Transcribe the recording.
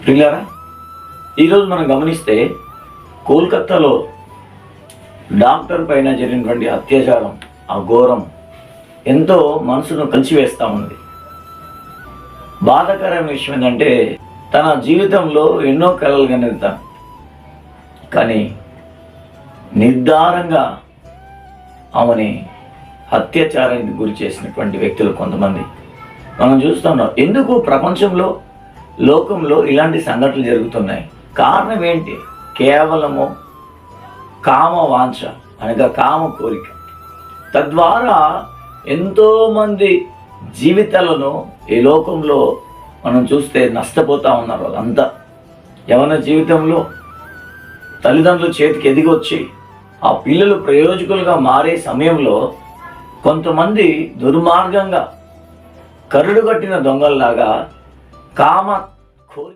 ప్రియులారా, ఈరోజు మనం గమనిస్తే కోల్కత్తాలో డాక్టర్ పైన జరిగినటువంటి అత్యాచారం, ఆ ఘోరం ఎంతో మనసును కలిసివేస్తూ ఉంది. బాధాకరమైన విషయం ఏంటంటే తన జీవితంలో ఎన్నో కలలు కనేది కానీ నిర్ధారంగా ఆమెని అత్యాచారానికి గురి చేసినటువంటి వ్యక్తులు కొంతమంది మనం చూస్తున్నాం. ఎందుకు ప్రపంచంలో లోకంలో ఇలాంటి సంఘటనలు జరుగుతున్నాయి? కారణం ఏంటి? కేవలము కామ వాంఛ అనగా కామ కోరిక. తద్వారా ఎంతోమంది జీవితాలను ఈ లోకంలో మనం చూస్తే నష్టపోతూ ఉన్నారు. వాళ్ళంతా యవన జీవితంలో తల్లిదండ్రుల చేతికి ఎదిగి వచ్చి ఆ పిల్లలు ప్రయోజకులుగా మారే సమయంలో కొంతమంది దుర్మార్గంగా కరుడు కట్టిన దొంగల్లాగా కామ కోరిక